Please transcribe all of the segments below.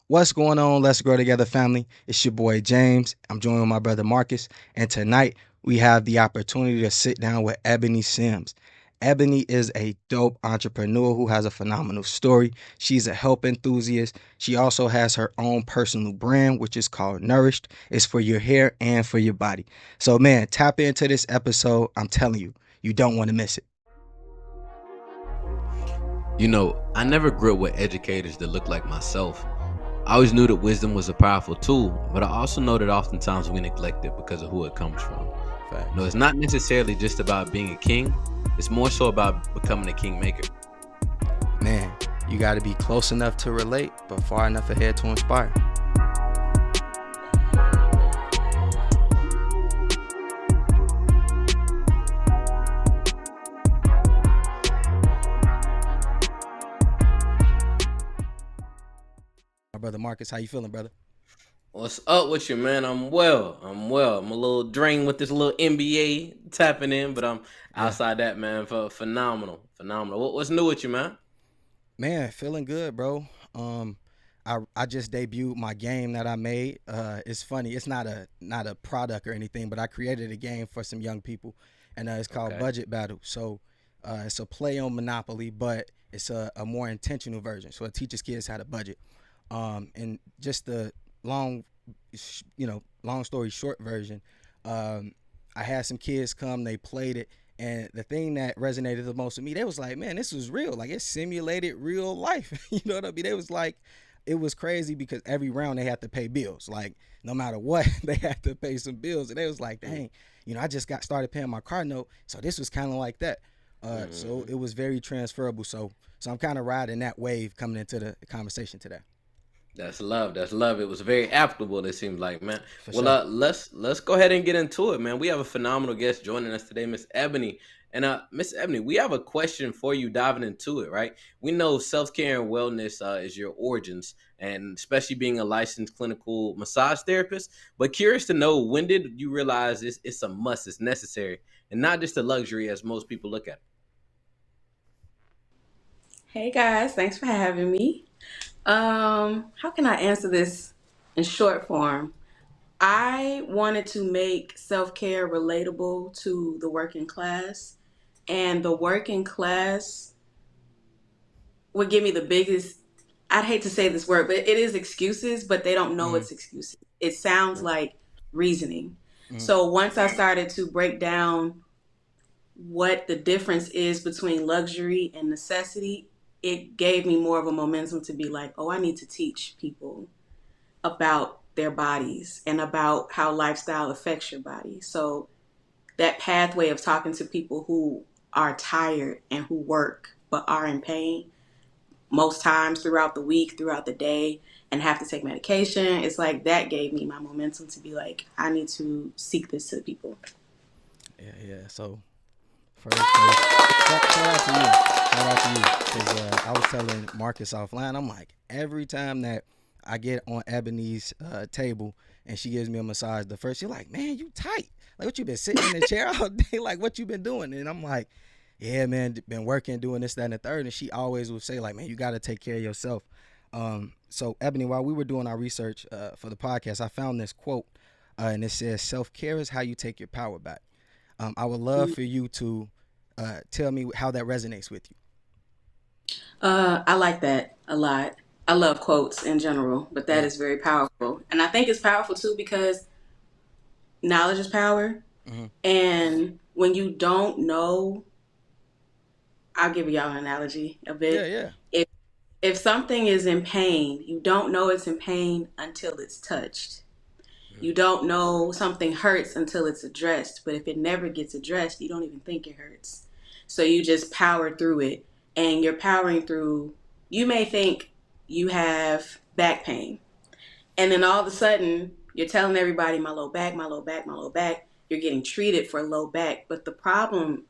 What's going on? Let's grow together, family. It's your boy James. I'm joined with my brother Marcus, and tonight we have the opportunity to sit down with Ebony Sims. Ebony is a dope entrepreneur who has a phenomenal story. She's a health enthusiast. She also has her own personal brand, which is called Nourished. It's for your hair and for your body. So, man, tap into this episode. I'm telling you, you don't want to miss it. I never grew up with educators that looked like myself. I always knew that wisdom was a powerful tool, but I also know that oftentimes we neglect it because of who it comes from. No, Facts. it's not necessarily just about being a king. It's more so about becoming a kingmaker. Man, you got to be close enough to relate, but far enough ahead to inspire. My brother Marcus, how you feeling, brother? What's up with you, man? I'm well. I'm a little drained with this little NBA tapping in, but I'm Yeah. outside that, man. For phenomenal. What's new with you, man? Man, feeling good, bro. I just debuted my game that I made. It's funny. It's not a product or anything, but I created a game for some young people, and it's called Okay. Budget Battle. So it's a play on Monopoly, but it's a more intentional version. So it teaches kids how to budget. And just the long, long story short version. Um, I had some kids come. They played it. And the thing that resonated the most with me, they was like, man, this was real. Like, it simulated real life. You know what I mean? They was like, it was crazy because every round they had to pay bills. Like, no matter what, they had to pay some bills. And they was like, Mm-hmm. dang, I just got started paying my car note. So this was kind of like that. So Mm-hmm. it was very transferable. So I'm kind of riding that wave coming into the conversation today. That's love. That's love. It was very applicable. It seems like, man. For Well, sure. let's go ahead and get into it, man. We have a phenomenal guest joining us today, Miss Ebony. And Miss Ebony, we have a question for you. Diving into it, right? We know self care and wellness is your origins, and especially being a licensed clinical massage therapist. But curious to know, when did you realize it's a must, it's necessary, and not just a luxury as most people look at it? Hey guys, thanks for having me. How can I answer this in short form? I wanted to make self-care relatable to the working class, and the working class would give me the biggest, I'd hate to say this word, but it is excuses, but they don't know Mm-hmm. it's excuses. It sounds like reasoning. Mm-hmm. So once I started to break down what the difference is between luxury and necessity, it gave me more of a momentum to be like, oh, I need to teach people about their bodies and about how lifestyle affects your body. So that pathway of talking to people who are tired and who work but are in pain most times throughout the week, throughout the day, and have to take medication, it's like that gave me my momentum to be like, I need to seek this to people. Yeah, yeah. So first, shout out to you. Shout out to you. Because I was telling Marcus offline, I'm like, every time that I get on Ebony's table and she gives me a massage, the first, she's like, man, you tight. Like, what you been sitting in the chair all day? Like, what you been doing? And I'm like, yeah, man, been working, doing this, that, and the third. And she always would say, like, man, you got to take care of yourself. So, Ebony, while we were doing our research for the podcast, I found this quote, and it says, self care is how you take your power back. I would love for you to tell me how that resonates with you. I like that a lot. I love quotes in general, but that Yeah. is very powerful. And I think it's powerful too because knowledge is power. Mm-hmm. And when you don't know, I'll give y'all an analogy a Yeah, bit. yeah. If if something is in pain, you don't know it's in pain until it's touched. You don't know something hurts until it's addressed, but if it never gets addressed, you don't even think it hurts. So you just power through it, and you're powering through. You may think you have back pain, and then all of a sudden, you're telling everybody, my low back, my low back, my low back. You're getting treated for low back, but the problem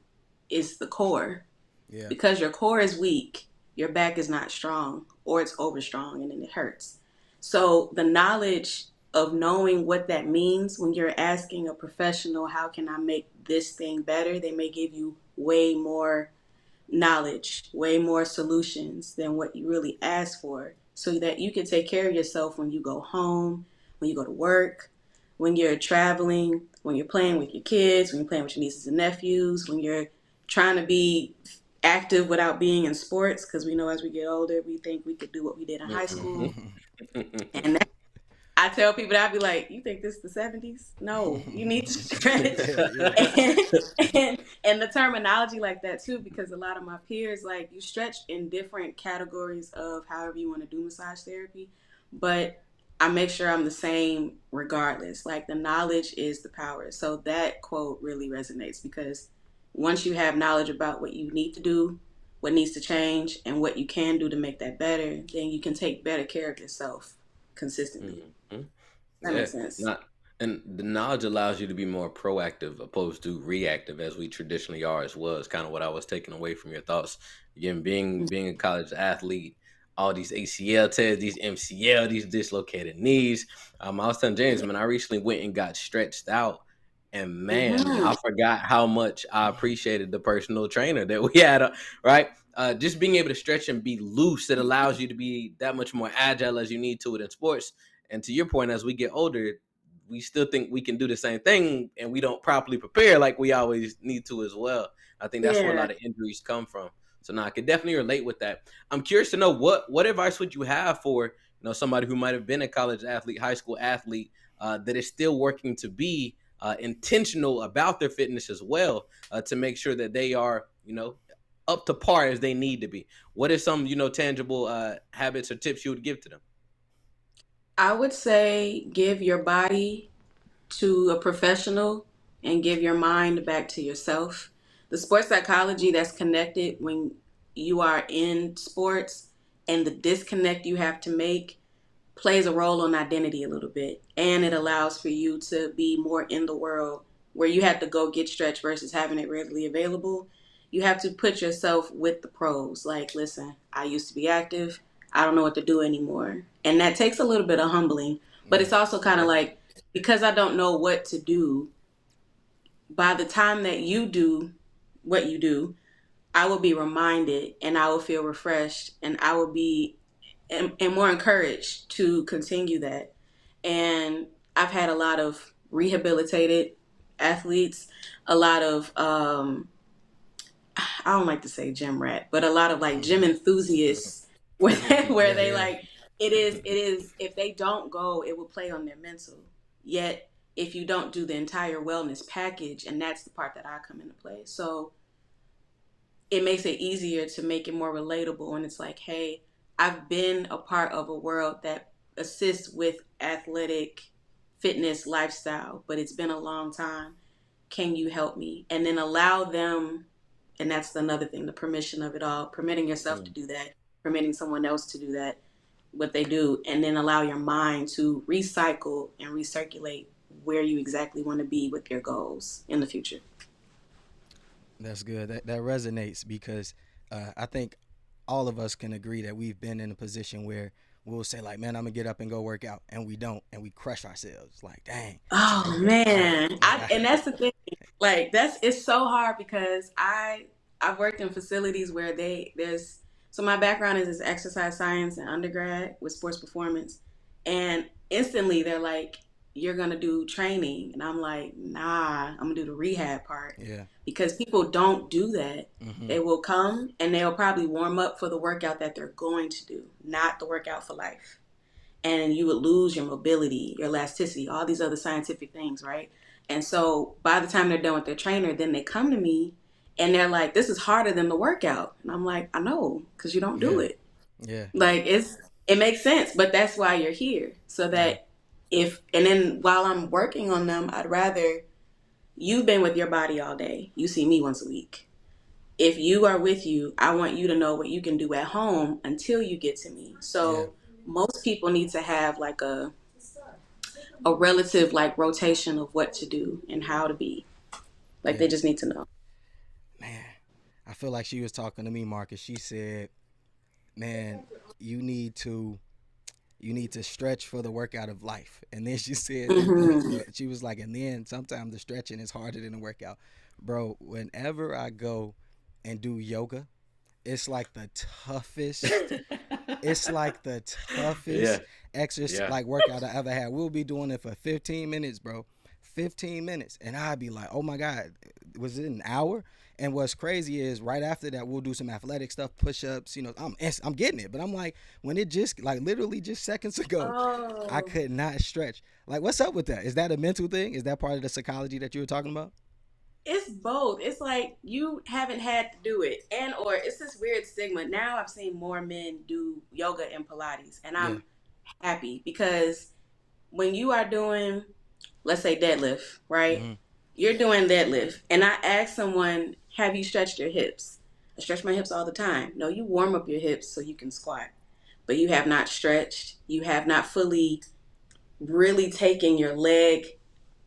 is the core. Yeah. Because your core is weak, your back is not strong, or it's over strong, and then it hurts. So the knowledge of knowing what that means when you're asking a professional, how can I make this thing better? They may give you way more knowledge, way more solutions than what you really asked for. so that you can take care of yourself when you go home, when you go to work, when you're traveling, when you're playing with your kids, when you're playing with your nieces and nephews, when you're trying to be active without being in sports, because we know as we get older, we think we could do what we did in high Mhm. school. And I tell people that I'd be like, "You think this is the '70s? No, you need to stretch." Yeah, yeah. and, and the terminology like that too, because a lot of my peers, like, you stretch in different categories of however you want to do massage therapy, but I make sure I'm the same regardless. Like, the knowledge is the power. So that quote really resonates, because once you have knowledge about what you need to do, what needs to change, and what you can do to make that better, then you can take better care of yourself consistently. Mhm. That Yeah, makes sense. not and the knowledge allows you to be more proactive opposed to reactive as we traditionally are as well. Is kind of what I was taking away from your thoughts. Again, being a college athlete, all these ACL tests, these MCL, these dislocated knees. I was telling James, man, I recently went and got stretched out, and man, Mm-hmm. I forgot how much I appreciated the personal trainer that we had. Right, just being able to stretch and be loose, it allows you to be that much more agile as you need to it in sports. And to your point, as we get older, we still think we can do the same thing and we don't properly prepare like we always need to as well. I think that's where a Yeah. lot of injuries come from. So now I could definitely relate with that. I'm curious to know what advice would you have for somebody who might have been a college athlete, high school athlete, that is still working to be intentional about their fitness as well, to make sure that they are up to par as they need to be. What are some tangible habits or tips you would give to them? I would say give your body to a professional and give your mind back to yourself. The sports psychology that's connected when you are in sports, and the disconnect you have to make, plays a role on identity a little bit, and it allows for you to be more in the world, where you have to go get stretch versus having it readily available. You have to put yourself with the pros. Like, listen, I used to be active, I don't know what to do anymore, and that takes a little bit of humbling. But Yeah, it's also kind of Yeah. like, because I don't know what to do, by the time that you do what you do, I will be reminded, and I will feel refreshed, and I will be and more encouraged to continue that. And I've had a lot of rehabilitated athletes, a lot of I don't like to say gym rat, but a lot of like gym enthusiasts where where yeah, they yeah, like, it is if they don't go, it will play on their mental. Yet if you don't do the entire wellness package, and that's the part that I come into play. So it makes it easier to make it more relatable. And it's like, hey, I've been a part of a world that assists with athletic fitness lifestyle, but it's been a long time. Can you help me? And then allow them, and that's another thing, the permission of it all, permitting yourself to Mm. do that, permitting someone else to do that, what they do, and then allow your mind to recycle and recirculate where you exactly want to be with your goals in the future. that's good. That resonates because I think all of us can agree that we've been in a position where we'll say like, "Man, I'm gonna get up and go work out," and we don't, and we crush ourselves. Like, dang, Oh man, like I, and that's the thing. Like, that's it's so hard, because I've worked in facilities where there's so my background is exercise science and undergrad with sports performance, and instantly they're like, "You're gonna do training," and I'm like, "Nah, I'm gonna do the rehab part," yeah, because people don't do that. hmm They will come and they'll probably warm up for the workout that they're going to do, not the workout for life, and you would lose your mobility, your elasticity, all these other scientific things, right? And so by the time they're done with their trainer, then they come to me and they're like, "This is harder than the workout." And I'm like, "I know, because you don't do yeah, it." yeah, Like, it makes sense, but that's why you're here. So yeah, that if and then while I'm working on them, I'd rather you've been with your body all day. You see me once a week. If you are with you, I want you to know what you can do at home until you get to me. yeah, So most people need to have like a relative like rotation of what to do and how to be. Like, they yeah. just need to know. Man, I feel like she was talking to me, Marcus. She said, "Man, you need to you need to stretch for the workout of life." And then she said, Hmm. she was like, and then sometimes the stretching is harder than the workout. Bro, whenever I go and do yoga, it's like the toughest. It's like the Yeah, toughest exercise, yeah. like workout I ever had. We'll be doing it for 15 minutes, bro. 15 minutes. And I'd be like, oh my God, was it an hour? And what's crazy is right after that, we'll do some athletic stuff, push ups. I'm getting it. But I'm like, when it just, like literally just seconds ago, I Oh, could not stretch. Like, what's up with that? Is that a mental thing? Is that part of the psychology that you were talking about? it's both. It's like you haven't had to do it, and or it's this weird stigma. Now I've seen more men do yoga and Pilates, and Yeah. I'm happy because when you are doing, let's say deadlift, right? Hmm. You're doing deadlift, and I ask someone, "Have you stretched your hips?" I stretch my hips all the time. No, you warm up your hips so you can squat, but you have not stretched. You have not fully really taken your leg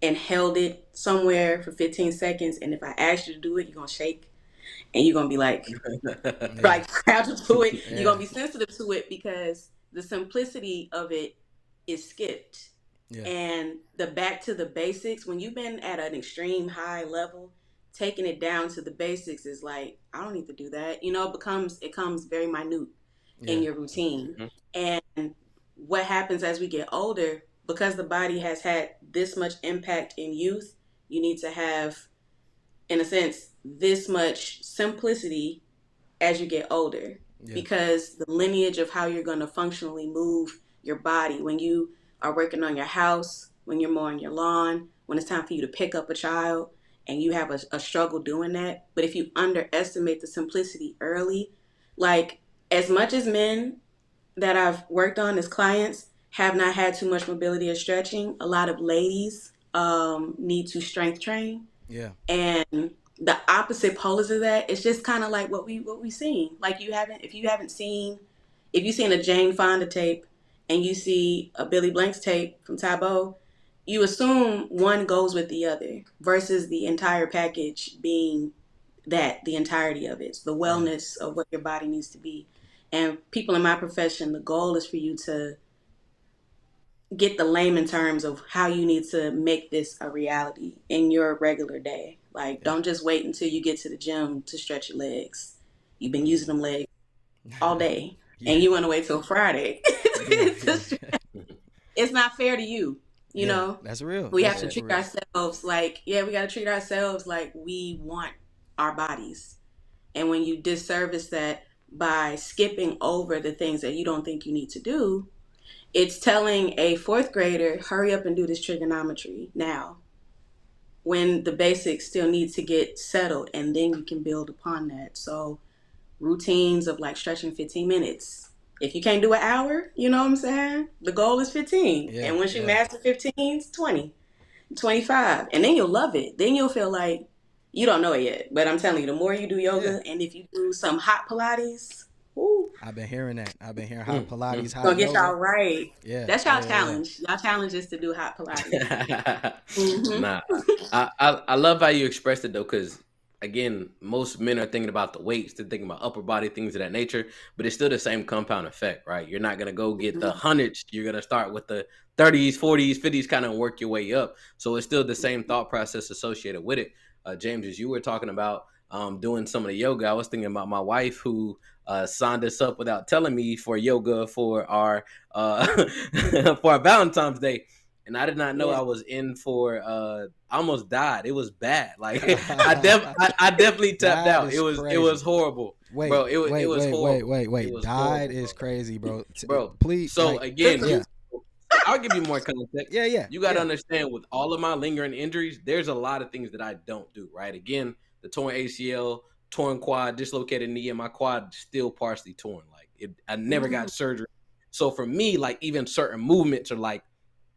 and held it somewhere for 15 seconds. And if I ask you to do it, you're gonna shake and you're gonna be Yeah. like fragile to it. You're Yeah. gonna be sensitive to it because the simplicity of it is skipped. Yeah. And the back to the basics, when you've been at an extreme high level, taking it down to the basics is like, I don't need to do that. It comes very minute in Yeah. your routine. And what happens as we get older, because the body has had this much impact in youth, you need to have, in a sense, this much simplicity as you get older, Yeah. because the lineage of how you're going to functionally move your body when you are working on your house, when you're mowing your lawn, when it's time for you to pick up a child and you have a struggle doing that. But if you underestimate the simplicity early, like as much as men that I've worked on as clients have not had too much mobility or stretching, a lot of ladies need to strength train, Yeah. and the opposite polars of that, it's just kind of like what we seen. Like if you've seen a Jane Fonda tape and you see a Billy Blanks tape from Tabo, you assume one goes with the other versus the entire package being that the entirety of it, the Yeah. wellness of what your body needs to be. And people in my profession, the goal is for you to get the layman terms of how you need to make this a reality in your regular day. Like, Yeah. don't just wait until you get to the gym to stretch your legs. You've been using them legs all day, and Yeah. you want to wait till Friday. Yeah. Yeah. It's not fair to you. You Yeah. know, That's real. we have That's to super treat real. ourselves like, yeah, we got to treat ourselves like we want our bodies. And when you disservice that by skipping over the things that you don't think you need to do, it's telling a fourth grader, hurry up and do this trigonometry now, when the basics still need to get settled, and then you can build upon that. So, routines of like stretching 15 minutes. If you can't do an hour, you know what I'm saying? The goal is 15. Yeah. And once you Yeah. master 15, it's 20, 25. And then you'll love it. Then you'll feel like you don't know it yet. But I'm telling you, the more you do Yeah. yoga and if you do some hot Pilates, ooh, I've been hearing that. I've been hearing hot Mm, Pilates, gonna hot get y'all yoga. right. Yeah. That's y'all Yeah. Yeah. challenge. Y'all challenge is to do hot Pilates. mm. Mm-hmm. Nah, I love how you expressed it though, because again, most men are thinking about the weights, they're thinking about upper body things of that nature, but it's still the same compound effect, right? You're not gonna go get the hundreds. You're gonna start with the 30s, 40s, 50s, kind of work your way up. So it's still the same thought process associated with it. James, as you were talking about doing some of the yoga, I was thinking about my wife who signed us up without telling me for yoga for our for our Valentine's Day, and I did not know Yeah. I was in for. I almost died. It was bad. Like I definitely tapped That out. is It was crazy. horrible, Wait, bro. It wait, was wait, wait, horrible. wait, It wait. was Died horrible, is crazy, bro. bro. Please, So like, again, yeah, so I'll give you more context. yeah, yeah, You got to yeah, understand, with all of my lingering injuries, there's a lot of things that I don't do. Right. Again, the torn ACL, torn quad, dislocated knee, and my quad still partially torn. Like I never Mm. got surgery. So for me, like even certain movements are like,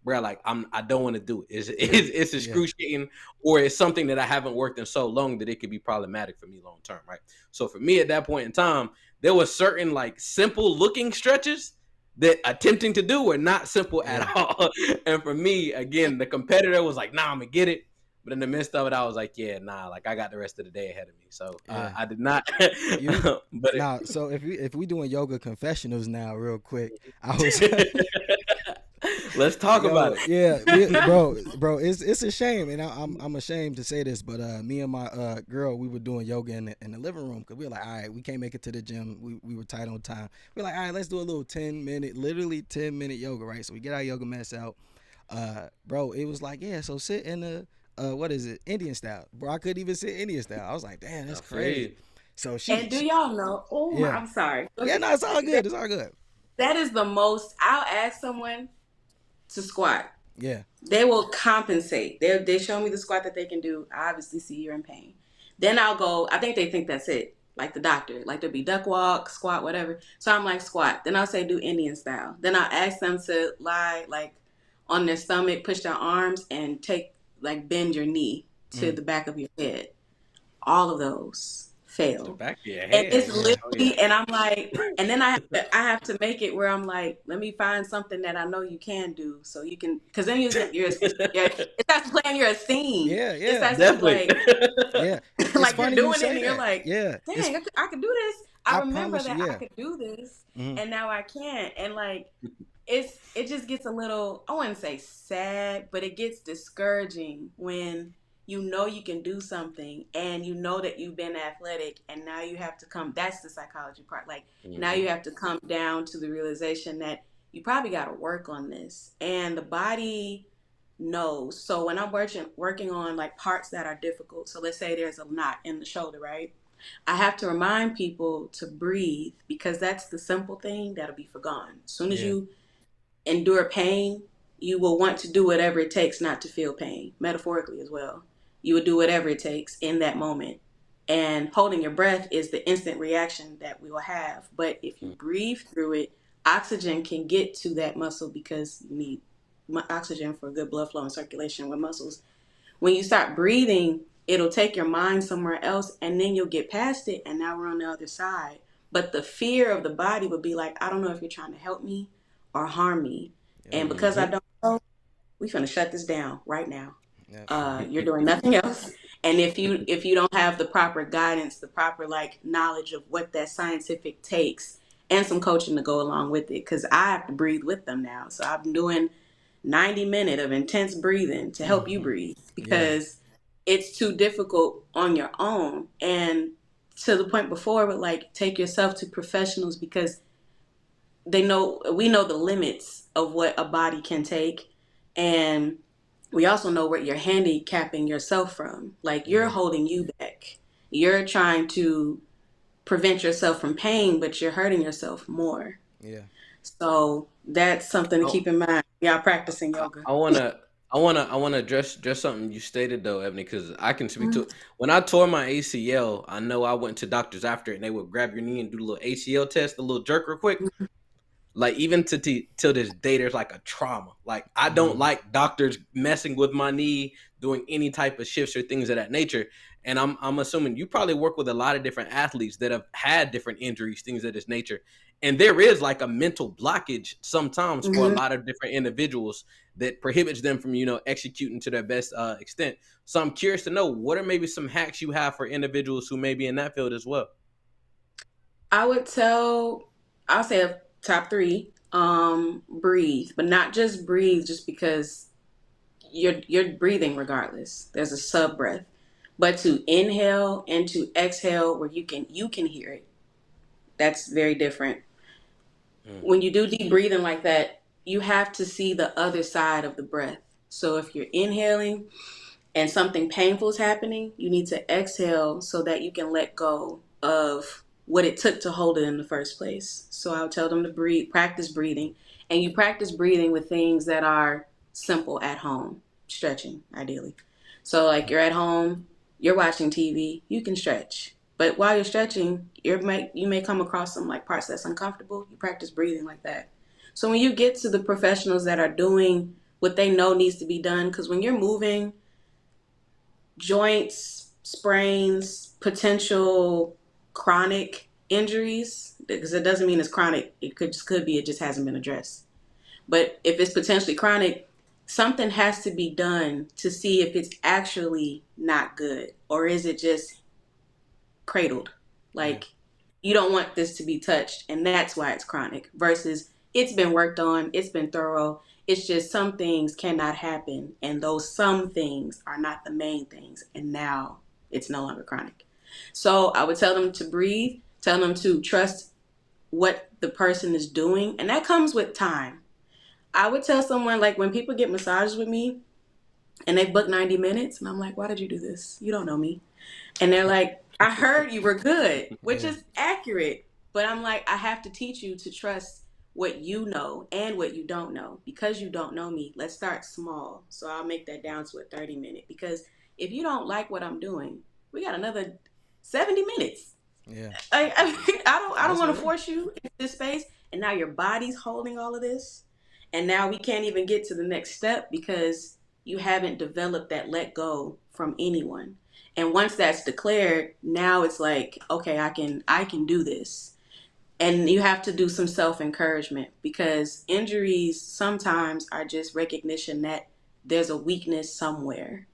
bro, like I don't want to do it. It's yeah, excruciating, or it's something that I haven't worked in so long that it could be problematic for me long term, right? So for me at that point in time, there was certain like simple looking stretches that attempting to do were not simple at yeah, all. And for me, again, the competitor was like, "Nah, I'm gonna get it." But in the midst of it, I was like, "Yeah, nah, like I got the rest of the day ahead of me." So yeah. I did not. You but now, so if we doing yoga confessionals now, real quick, I was let's Let's talk about Yo, it. yeah, bro, it's a shame, and I'm ashamed to say this, but me and my girl, we were doing yoga in the living room because we were like, all right, we can't make it to the gym, we were tight on time. We are like, all right, let's do a little 10-minute, literally 10-minute yoga, right? So we get our yoga mats out, bro. It was like, yeah, so sit in the what is it, Indian style, bro. I couldn't even sit Indian style. I was like, damn, I that's feel you. crazy. So And do y'all know? Oh my, yeah, I'm sorry. yeah, no, it's all good, it's all good. That is the most. I'll ask someone to squat. Yeah, They will compensate. They show me the squat that they can do. I obviously see you're in pain. Then I'll go. I think they think that's it. Like the doctor. Like there'll be duck walk, squat, whatever. So I'm like squat. Then I'll say do Indian style. Then I'll ask them to lie like on their stomach, push their arms, and take like bend your knee to mm, the back of your head. All of those To the fail. back of your And head. it's yeah, Oh yeah. literally, and I'm like, and then I have to make it where I'm like, let me find something that I know you can do, so you can, because then it starts playing your scene. yeah, It yeah, starts to be Definitely. like, yeah. It's like you're funny you doing it, say and you're that. like, Yeah, dang, I could do this. I I remember promise you, that I yeah. could do this, Hmm. and now I can't, and like it just gets a little, I wouldn't say sad, but it gets discouraging when you know you can do something and you know that you've been athletic and now you have to come, that's the psychology part, like now Hmm. you have to come down to the realization that you probably got to work on this, and the body knows. So when I'm working on like parts that are difficult, so let's say there's a knot in the shoulder, right? I have to remind people to breathe, because that's the simple thing that'll be forgone. As soon as Yeah, you endure pain, you will want to do whatever it takes not to feel pain, metaphorically as well. You will do whatever it takes in that moment. And holding your breath is the instant reaction that we will have. But if you breathe through it, oxygen can get to that muscle, because you need oxygen for good blood flow and circulation with muscles. When you start breathing, it'll take your mind somewhere else, and then you'll get past it, and now we're on the other side. But the fear of the body would be like, I don't know if you're trying to help me or harm me. yeah, And because I Hmm. don't know, we're gonna shut this down right now. yeah. You're doing nothing else. And if you don't have the proper guidance, the proper like knowledge of what that scientific takes, and some coaching to go along with it, because I have to breathe with them now. So I'm doing 90 minutes of intense breathing to help you breathe, Yeah, because it's too difficult on your own. And to the point before, but like take yourself to professionals, because we know the limits of what a body can take, and we also know what you're handicapping yourself from. Like you're yeah, holding you back. You're trying to prevent yourself from pain, but you're hurting yourself more. yeah. So that's something to I, keep in mind. Y'all practicing I, yoga. I wanna I wanna address something you stated though, Ebony, because I can speak to it. When I tore my ACL, I know I went to doctors after, and they would grab your knee and do a little ACL test, a little jerk real quick. Like even till this day, there's like a trauma. Like I don't Mm, like doctors messing with my knee, doing any type of shifts or things of that nature. And I'm assuming you probably work with a lot of different athletes that have had different injuries, things of this nature. And there is like a mental blockage sometimes for a Mm-hmm. lot of different individuals that prohibits them from executing to their best extent. So I'm curious to know, what are maybe some hacks you have for individuals who may be in that field as well. I would tell, I'll say a top three. Breathe, but not just breathe just because you're breathing regardless. There's a sub breath, but to inhale and to exhale where you can hear it. That's very different. Mm, When you do deep breathing like that, you have to see the other side of the breath. So if you're inhaling and something painful is happening, you need to exhale so that you can let go of what it took to hold it in the first place. So I'll tell them to breathe, practice breathing, and you practice breathing with things that are simple at home, stretching ideally. So like you're at home, you're watching TV, you can stretch. But while you're stretching, you may come across some like parts that's uncomfortable. You practice breathing like that. So when you get to the professionals that are doing what they know needs to be done, because when you're moving, joints, sprains, potential chronic injuries, because it doesn't mean it's chronic. It could be it just hasn't been addressed. But if it's potentially chronic, something has to be done to see if it's actually not good, or is it just cradled. yeah, Like you don't want this to be touched, and that's why it's chronic versus It's been worked on, it's been thorough. It's just some things cannot happen, and those some things are not the main things, and now it's no longer chronic. So I would tell them to breathe, tell them to trust what the person is doing, and that comes with time. I would tell someone, like, when people get massages with me and they book 90 minutes, and I'm like, why did you do this? You don't know me. And they're like, I heard you were good, which Yeah, is accurate. But I'm like, I have to teach you to trust what you know and what you don't know. Because you don't know me, let's start small. So I'll make that down to a 30-minute. Because if you don't like what I'm doing, we got another 70 minutes. yeah, I don't that's want to real. force you into this space. And now your body's holding all of this. And now we can't even get to the next step because you haven't developed that let go from anyone. And once that's declared, now it's like, okay, I can do this. And you have to do some self-encouragement because injuries sometimes are just recognition that there's a weakness somewhere.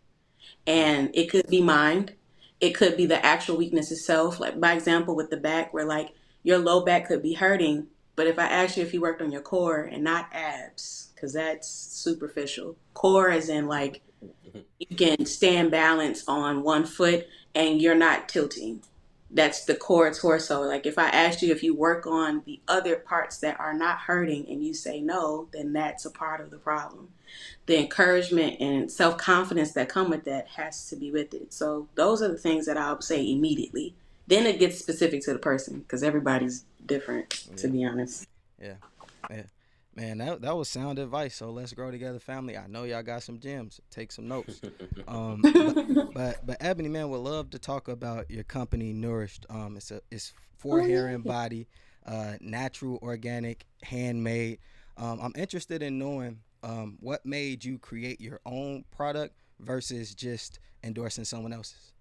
Yeah, And it could be mind. It could be the actual weakness itself. Like, by example, with the back, where like your low back could be hurting. But if I ask you if you worked on your core and not abs, because that's superficial, core as in like you can stand balance on one foot and you're not tilting. That's the core torso. Like, if I asked you if you work on the other parts that are not hurting and you say no, then that's a part of the problem. The encouragement and self-confidence that come with that has to be with it. So those are the things that I'll say immediately. Then it gets specific to the person because everybody's different, to yeah, be honest. yeah, yeah. Man, that was sound advice. So let's grow together, family. I know y'all got some gems. Take some notes. Um, but but Ebony, man, would love to talk about your company, Nourished. It's for Oh hair yeah. and body, natural, organic, handmade. I'm interested in knowing what made you create your own product versus just endorsing someone else's.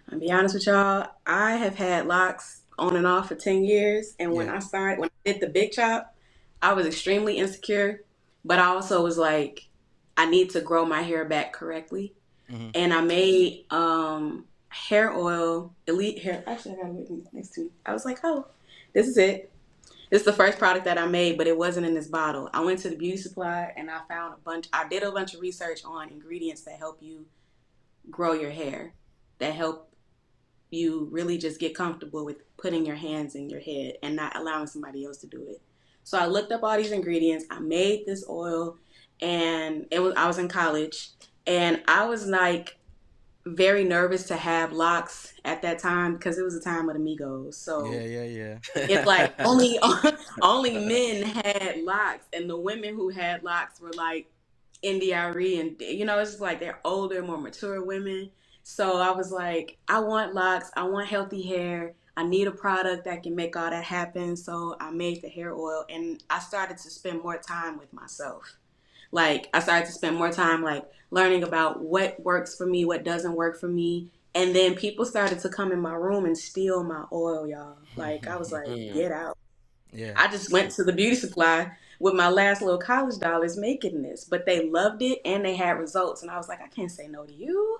I'll be honest with y'all. I have had locks on and off for 10 years. And Yeah. when I did the big chop, I was extremely insecure. But I also was like, I need to grow my hair back correctly. Hmm. And I made hair oil, elite hair. Actually, I got it with me next to me. I was like, oh, this is it. This is the first product that I made, but it wasn't in this bottle. I went to the beauty supply and I found I did a bunch of research on ingredients that help you grow your hair, that help you really just get comfortable with putting your hands in your head and not allowing somebody else to do it. So I looked up all these ingredients. I made this oil, and I was in college, and I was like very nervous to have locks at that time because it was a time of the Migos. Yeah, So yeah, yeah. it's like only men had locks, and the women who had locks were like NDRE, and it's just like they're older, more mature women. So I was like, I want locks, I want healthy hair. I need a product that can make all that happen. So I made the hair oil, and I started to spend more time with myself. Like, I started to spend more time like learning about what works for me, what doesn't work for me. And then people started to come in my room and steal my oil, y'all. Like, I was like, Mm. get out. Yeah. I just went to the beauty supply with my last little college dollars making this, but they loved it and they had results. And I was like, I can't say no to you.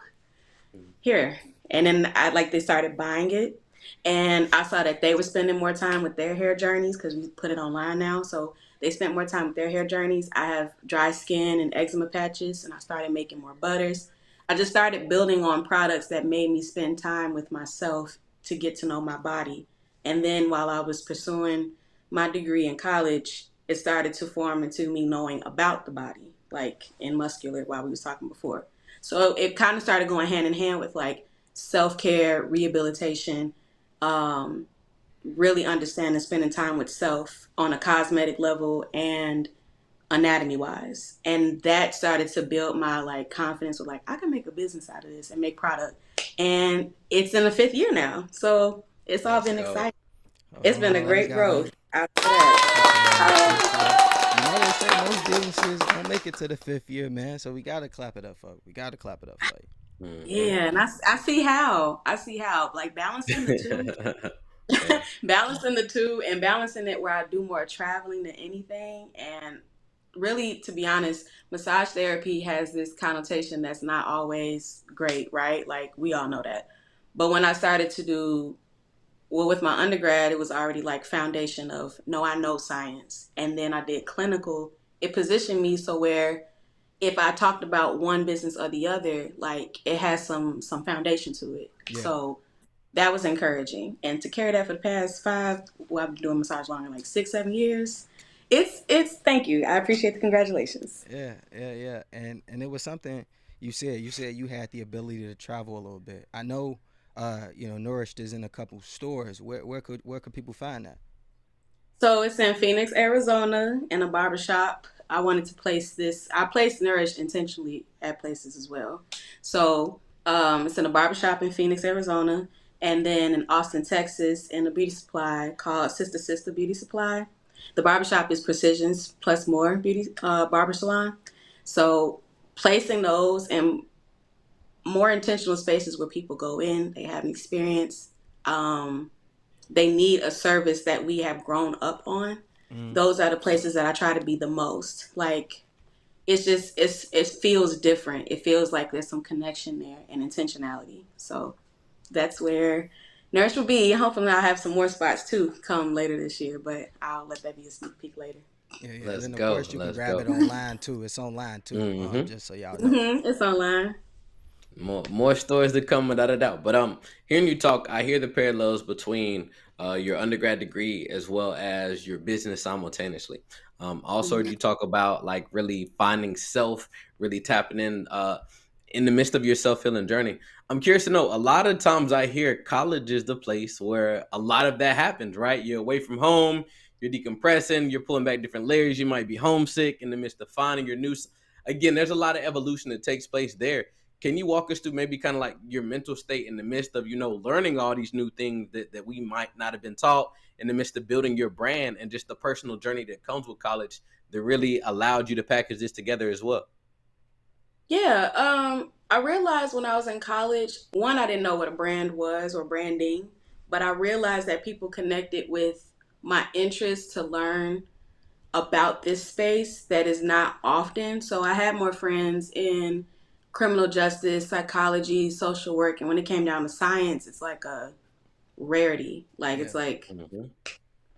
Here. And then they started buying it. And I saw that they were spending more time with their hair journeys because we put it online now. So they spent more time with their hair journeys. I have dry skin and eczema patches, and I started making more butters. I just started building on products that made me spend time with myself to get to know my body. And then while I was pursuing my degree in college, it started to form into me knowing about the body, like in muscular, while we was talking before. So it kind of started going hand in hand with like self care, rehabilitation, um, really understanding, spending time with self on a cosmetic level and anatomy wise. And that started to build my like confidence with like, I can make a business out of this and make product. And it's in the fifth year now. So it's all Let's been go. exciting. Hold It's on, been a hold on. We great gotta growth out of take a round of that. applause for that. You know they say most businesses don't make it to the fifth year, man. So we gotta clap it up for. We gotta clap it up for you. Hmm. Yeah, and I see how. I see how. Like balancing the two, Yeah. balancing the two and balancing it where I do more traveling than anything. And really, to be honest, massage therapy has this connotation that's not always great, right? Like we all know that. But when I started to do well, with my undergrad, it was already like foundation of no, I know science, and then I did clinical. It positioned me so where if I talked about one business or the other, like it has some foundation to it. Yeah. So that was encouraging, and to carry that for the past five, well, I've been doing massage longer, like 6 7 years. It's thank you. I appreciate the congratulations. Yeah, yeah, yeah. And it was something you said. You said you had the ability to travel a little bit. I know Nourished is in a couple stores. Where could people find that? So it's in Phoenix, Arizona, in a barbershop. I wanted to place this. I placed Nourish intentionally at places as well. So it's in a barbershop in Phoenix, Arizona, and then in Austin, Texas, in a beauty supply called Sister Sister Beauty Supply. The barbershop is Precisions Plus More Beauty Barber Salon. So placing those in more intentional spaces where people go in, they have an experience. Um, they need a service that we have grown up on. Mm. Those are the places that I try to be the most. Like it's just it feels different. It feels like there's some connection there and intentionality. So that's where Nurse will be. Hopefully I'll have some more spots too come later this year, but I'll let that be a sneak peek later. Yeah, yeah. And Let's then of go. course you can Let's grab go. it online too. It's online too. Hmm. Just so y'all know. It's online. More stories to come without a doubt. But hearing you talk, I hear the parallels between your undergrad degree as well as your business simultaneously. Also heard Mhm. you talk about like really finding self, really tapping in the midst of your self healing journey. I'm curious to know. A lot of times I hear college is the place where a lot of that happens. Right, you're away from home, you're decompressing, you're pulling back different layers. You might be homesick in the midst of finding your new. Again, there's a lot of evolution that takes place there. Can you walk us through maybe kind of like your mental state in the midst of learning all these new things that we might not have been taught, in the midst of building your brand and just the personal journey that comes with college that really allowed you to package this together as well? Yeah, I realized when I was in college, one, I didn't know what a brand was or branding, but I realized that people connected with my interest to learn about this space that is not often. So I had more friends in criminal justice, psychology, social work, and when it came down to science, it's like a rarity. Like Yeah. it's like, Mm-hmm.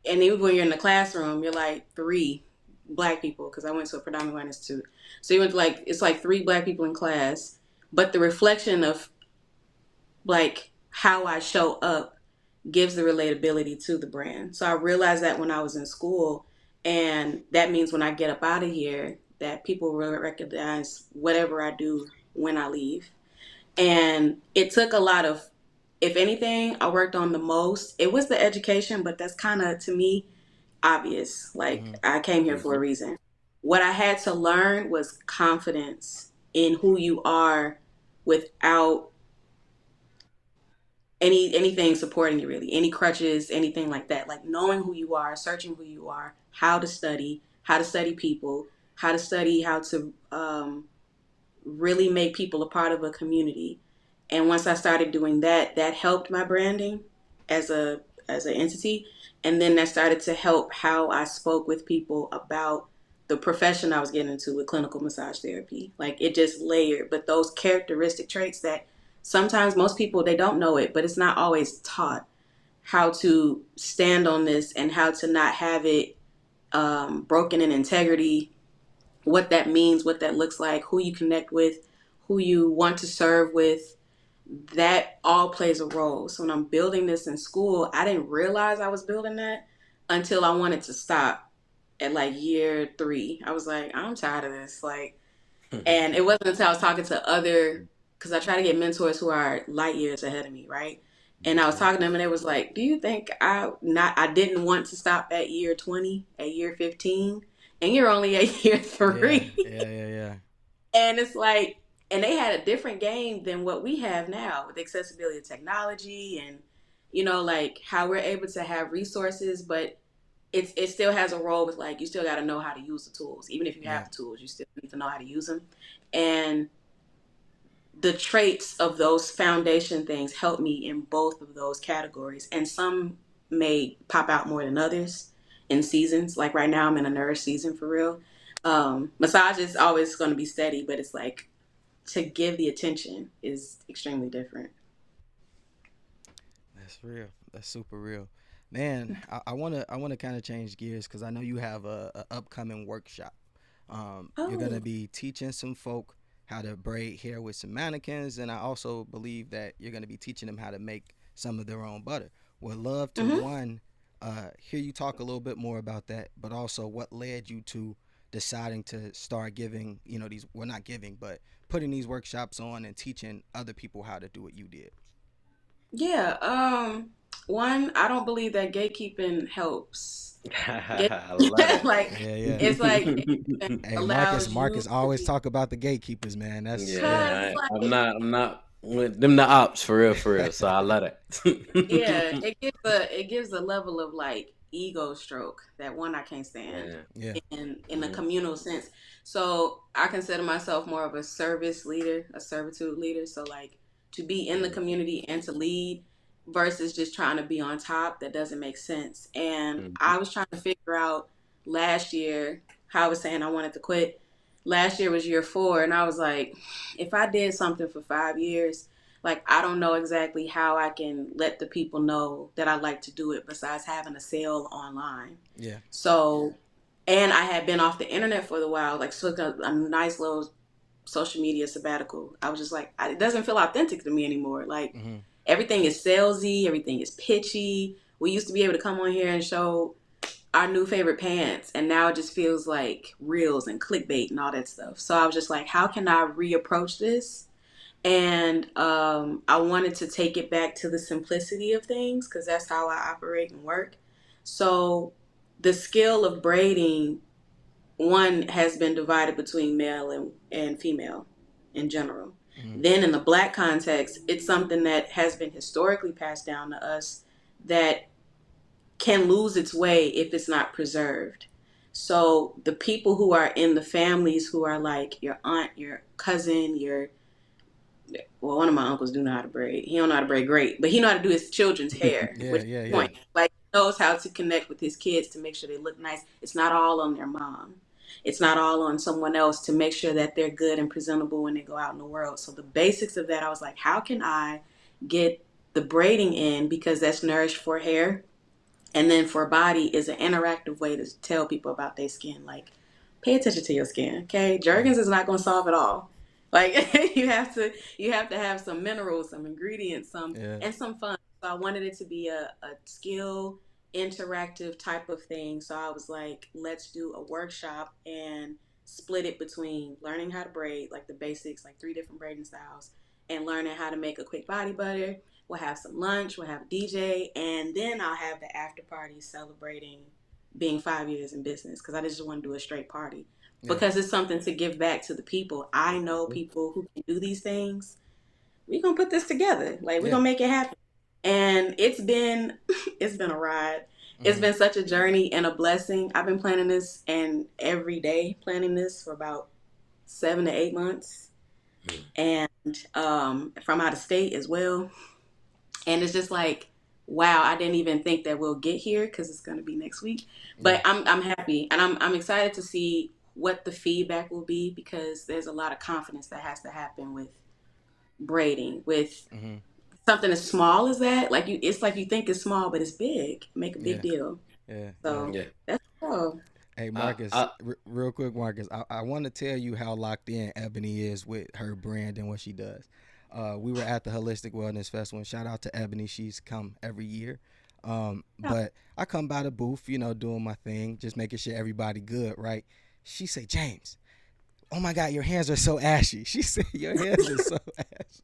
and even when you're in the classroom, you're like three black people because I went to a predominantly white institute. So you went to like it's like three black people in class, but the reflection of like how I show up gives the relatability to the brand. So I realized that when I was in school, and that means when I get up out of here, that people will recognize whatever I do when I leave. And it took a lot of, if anything, I worked on the most. It was the education, but that's kind of to me obvious. Like Hmm. I came here for a Mm-hmm. reason. What I had to learn was confidence in who you are without anything supporting you really, any crutches, anything like that. Like knowing who you are, searching who you are, how to study people, how to really make people a part of a community. And once I started doing that, that helped my branding as a as an entity. And then that started to help how I spoke with people about the profession I was getting into with clinical massage therapy. Like it just layered, but those characteristic traits that sometimes most people they don't know it, but it's not always taught how to stand on this and how to not have it broken in integrity, what that means, what that looks like, who you connect with, who you want to serve with, that all plays a role. So when I'm building this in school, I didn't realize I was building that until I wanted to stop at like year three. I was like, I'm tired of this. Like, and it wasn't until I was talking to other, because I try to get mentors who are light years ahead of me, right? And I was Mm-hmm. talking to them, and they was like, "Do you think I didn't want to stop at year 20, at year 15, and you're only at year Yeah, three?" yeah, yeah, yeah. And it's like, and they had a different game than what we have now with accessibility of technology and, like how we're able to have resources, but it still has a role with like, you still got to know how to use the tools. Even if you have Yeah. the tools, you still need to know how to use them. And the traits of those foundation things help me in both of those categories. And some may pop out more than others in seasons. Like right now, I'm in a nourish season for real. Massage is always going to be steady, but it's like to give the attention is extremely different. That's real. That's super real, man. I wanna kind of change gears because I know you have a upcoming workshop. You're gonna Oh. be teaching some folk how to braid hair with some mannequins, and I also believe that you're gonna be teaching them how to make some of their own butter. Would love to Hmm. one hear you talk a little bit more about that, but also what led you to deciding to start giving, these, well, not giving, but putting these workshops on and teaching other people how to do what you did. Yeah. One, I don't believe that gatekeeping helps. Gate, I love that. like, Yeah, yeah. it's like gatekeeping Hey, Marcus, allows you Marcus to always be, talk about the gatekeepers, man. That's yeah, cause Yeah, I'm like, not with them the ops for real, for real. So I love yeah, that. it gives a level of like ego stroke that one I can't stand Yeah. yeah, in a Hmm. communal sense. So I consider myself more of a service leader, a servitude leader. So like to be in the community and to lead versus just trying to be on top, that doesn't make sense. And Hmm. I was trying to figure out last year how I was saying I wanted to quit. Last year was year 4, and I was like, if I did something for 5 years, like I don't know exactly how I can let the people know that I like to do it besides having a sale online. yeah. So, and I had been off the internet for a while, like took a nice little social media sabbatical. I was just like, it doesn't feel authentic to me anymore. Like Hmm. everything is salesy, everything is pitchy. We used to be able to come on here and show our new favorite pants, and now it just feels like reels and clickbait and all that stuff. So I was just like, how can I reapproach this? And I wanted to take it back to the simplicity of things because that's how I operate and work. So the skill of braiding, one, has been divided between male and female in general. Hmm. Then in the black context, it's something that has been historically passed down to us that can lose its way if it's not preserved. So the people who are in the families who are like your aunt, your cousin, your, well, one of my uncles do know how to braid. He don't know how to braid great, but he know how to do his children's hair, Yeah, which is yeah, the yeah. point. Like he knows how to connect with his kids to make sure they look nice. It's not all on their mom. It's not all on someone else to make sure that they're good and presentable when they go out in the world. So the basics of that, I was like, how can I get the braiding in because that's nourished for hair, and then for body is an interactive way to tell people about their skin. Like, pay attention to your skin, okay? Yeah, Jergens is not going to solve it all. Like you have to have some minerals, some ingredients, some yeah, and some fun. So I wanted it to be a skill interactive type of thing. So I was like, let's do a workshop and split it between learning how to braid, like the basics, like 3 different braiding styles, and learning how to make a quick body butter. We'll have some lunch, we'll have a DJ, and then I'll have the after party celebrating being 5 years in business because I just want to do a straight party yeah, because it's something to give back to the people. I know people who can do these things. We're gonna put this together. Like we're yeah. gonna make it happen. And it's been it's been a ride. It's Hmm. been such a journey and a blessing. I've been planning this and every day planning this for about 7 to 8 months. And from out of state as well. And it's just like, wow, I didn't even think that we'll get here because it's going to be next week. Yeah, But I'm happy and I'm excited to see what the feedback will be because there's a lot of confidence that has to happen with braiding, with hmm, something as small as that. Like it's like you think it's small, but it's big. Make a big yeah, deal. yeah, yeah. So Yeah. that's cool. Hey, I, Marcus, I, real quick, Marcus, I want to tell you how locked in Ebony is with her brand and what she does. We were at the Holistic Wellness Festival, and shout out to Ebony. She's come every year. But I come by the booth, doing my thing, just making sure everybody good, right? She say, James, oh my God, your hands are so ashy. She said, your hands are so ashy.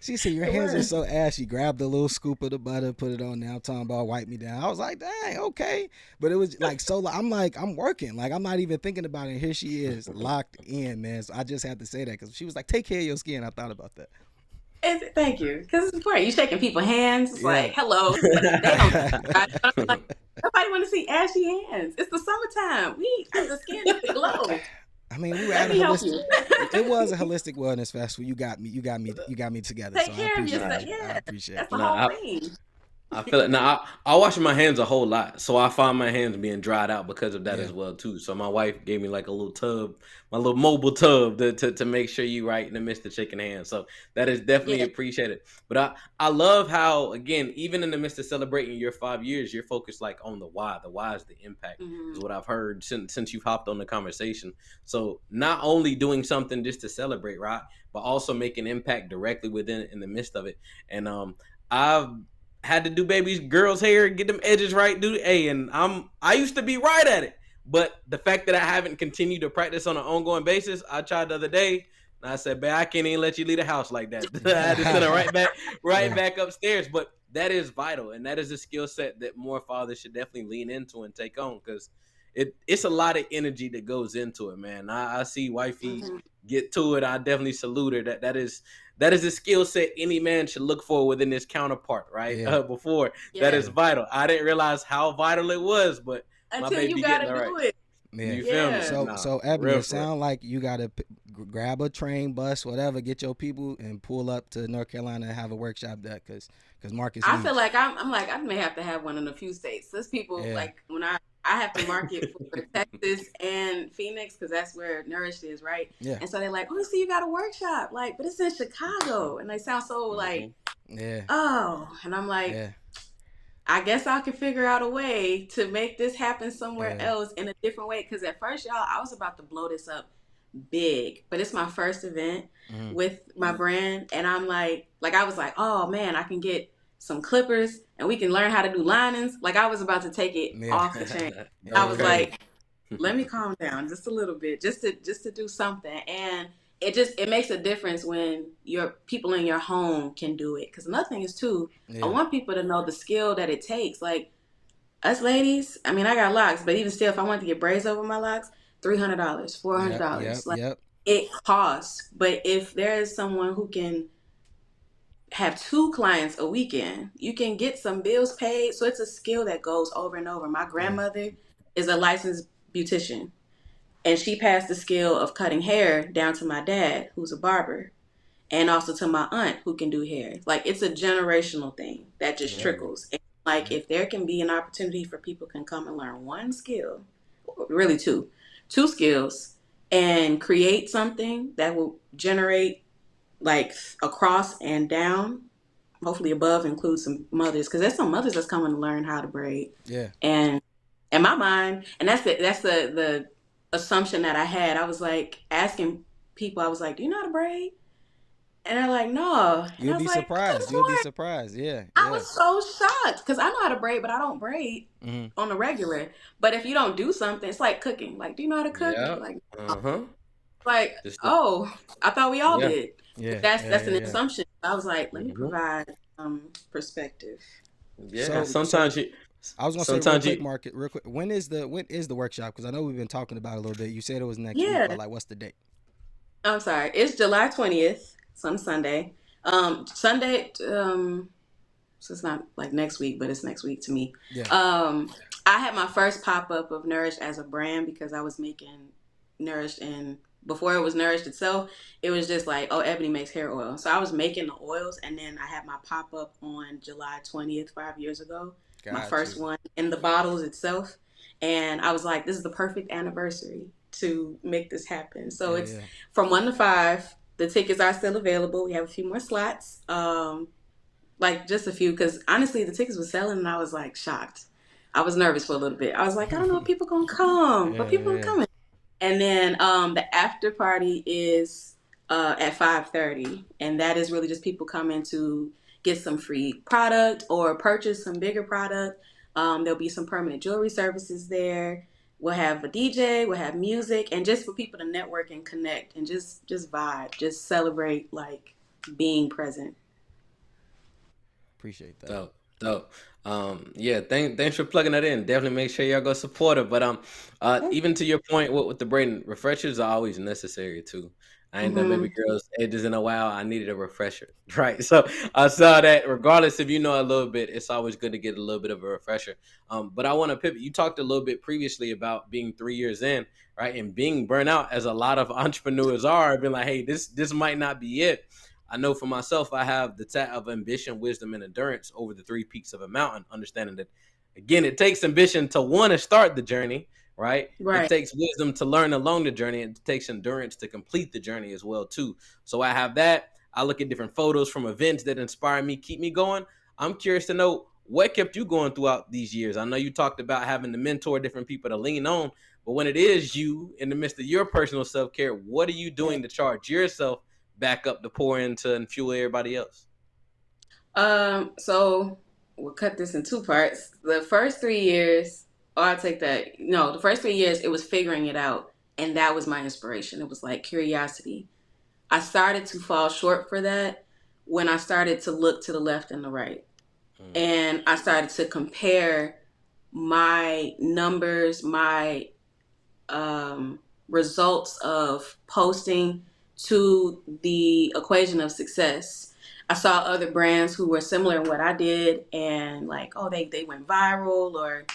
She said, your It hands are was. so ashy. Grabbed a little scoop of the butter, put it on there. I'm talking about wipe me down. I was like, dang, okay. But it was like, so I'm like, I'm working. Like, I'm not even thinking about it. Here she is, locked in, man. So I just had to say that because she was like, take care of your skin. I thought about that. Thank you, because it's important. You shaking people's hands. It's like, Yeah. hello. They don't. Right? Like, nobody want to see ashy hands. It's the summertime. The skin needs to glow. I mean, we were Let at a me help holistic. you. It was a holistic wellness festival. You got me together. So Take I care of appreciate yourself. nah, you. I Yeah, appreciate that's you. the nah, whole I, thing. I feel it now. I wash my hands a whole lot, so I find my hands being dried out because of that Yeah, as well too. So my wife gave me like a little tub, my little mobile tub to make sure you right in the midst of shaking hands. So that is definitely Yeah. appreciated. But I love how again, even in the midst of celebrating your 5 years, you're focused like on the why. The why is the impact, is Hmm. what I've heard since you've hopped on the conversation. So not only doing something just to celebrate, right, but also make an impact directly within in the midst of it. And I've had to do baby's girls' hair, get them edges right, dude. Hey, and I used to be right at it, but the fact that I haven't continued to practice on an ongoing basis, I tried the other day, and I said, "Man, I can't even let you leave the house like that." I had to send her right yeah, back upstairs. But that is vital, and that is a skill set that more fathers should definitely lean into and take on because it's a lot of energy that goes into it, man. I see wifey Hmm. get to it. I definitely salute her. That is a skill set any man should look for within his counterpart, right? yeah, Before that Yeah. is yeah, vital. I didn't realize how vital it was, but my Until you baby got getting to it right. do it. yeah. You feel me? Yeah. So, Nah, so for Ebony, real, it for real. sounds like you gotta grab a train, bus, whatever, get your people and pull up to North Carolina and have a workshop there, cause Marcus I feel needs. like I'm like I may have to have one in a few states. There's people Yeah, like when I have to market for Texas and Phoenix because that's where Nourished is, right? yeah, And so they're like, "Oh, see, you got a workshop, like, but it's in Chicago," and they sound so like, Mhm. yeah, "Oh," and I'm like, yeah, I guess I could figure out a way to make this happen somewhere yeah. else in a different way. Because at first, y'all, I was about to blow this up big, but it's my first event Mm-hmm. with my brand, and I'm like I was like, oh man, I can get some clippers and we can learn how to do linings. Like I was about to take it Yeah, off the chain. yeah, I was yeah, Okay. like, let me calm down just a little bit, just to do something, and it makes a difference when your people in your home can do it. Because another thing is too, I yeah, want people to know the skill that it takes. Like us ladies, I mean, I got locks, but even still, if I wanted to get braids over my locks, $300, four hundred yep, yep, dollars, like yep. it costs. But if there is someone who can have two clients a weekend, you can get some bills paid. So it's a skill that goes over and over. My Yeah, grandmother is a licensed beautician, and she passed the skill of cutting hair down to my dad, who's a barber, and also to my aunt who can do hair. Like it's a generational thing that just Mhm. trickles. And like yeah, if there can be an opportunity for people can come and learn one skill, really two skills, and create something that will generate like across and down, hopefully above include some mothers because there's some mothers that's coming to learn how to braid. yeah. And in my mind, and that's the assumption that I had. I was like asking people, I was like, do you know how to braid? And they're like, no. And I You'll was be like, I could have surprised. You'll be sworn. surprised. Yeah, I yeah. was so shocked because I know how to braid, but I don't braid Mm-hmm. on the regular. But if you don't do something, it's like cooking. Like, do you know how to cook? Yeah. Like, Uh-huh. like, Just oh, I thought we all yeah. did. But Yeah, that's yeah, that's yeah, an yeah. assumption. I was like, let me Mhm. provide perspective. Yeah. So I was gonna say real Sometimes quick, you Market, real quick. When is the workshop? Because I know we've been talking about it a little bit. You said it was next week, but Yeah, like, what's the date? I'm sorry. It's July 20th, some Sunday. Sunday. So it's not like next week, but it's next week to me. Yeah. Um, I had my first pop up of Nourished as a brand because I was making Nourished, and before it was Nourished itself, it was just like, oh, Ebony makes hair oil. So I was making the oils, and then I had my pop up on July 20th, 5 years ago, my Got first you. one in the bottles itself. And I was like, this is the perfect anniversary to make this happen. So Yeah, it's yeah, from 1 to 5. The tickets are still available. We have a few more slots. Like just a few, because honestly, the tickets were selling, and I was like shocked. I was nervous for a little bit. I was like, I don't know if people gonna come, but yeah, people are yeah. coming. And then the after party is at 5:30, and that is really just people coming to get some free product or purchase some bigger product. There'll be some permanent jewelry services there. We'll have a DJ, we'll have music, and just for people to network and connect and just vibe, just celebrate like being present. Appreciate that. dope, dope. Yeah, thanks for plugging that in. Definitely make sure y'all go support her. But even to your point with the brain, refreshers are always necessary too. I ain't done baby Mm-hmm. girls edges in a while. I needed a refresher, right? So I saw that. Regardless if you know a little bit, it's always good to get a little bit of a refresher. But I want to pivot. You talked a little bit previously about being 3 years in, right, and being burnt out, as a lot of entrepreneurs are. Being like, hey, this might not be it. I know for myself, I have the tat of ambition, wisdom, and endurance over the three peaks of a mountain, understanding that, again, it takes ambition to want to start the journey, right? It Right. takes wisdom to learn along the journey, and it takes endurance to complete the journey as well, too. So I have that. I look at different photos from events that inspire me, keep me going. I'm curious to know what kept you going throughout these years. I know you talked about having to mentor different people to lean on, but when it is you in the midst of your personal self-care, what are you doing to charge yourself back up to pour into and fuel everybody else? So we'll cut this in two parts. The first 3 years, oh, I'll take that. No, the first 3 years, it was figuring it out. And that was my inspiration. It was like curiosity. I started to fall short for that when I started to look to the left and the right. And I started to compare my numbers, my results of posting to the equation of success. I saw other brands who were similar in what I did, and like, oh, they went viral, or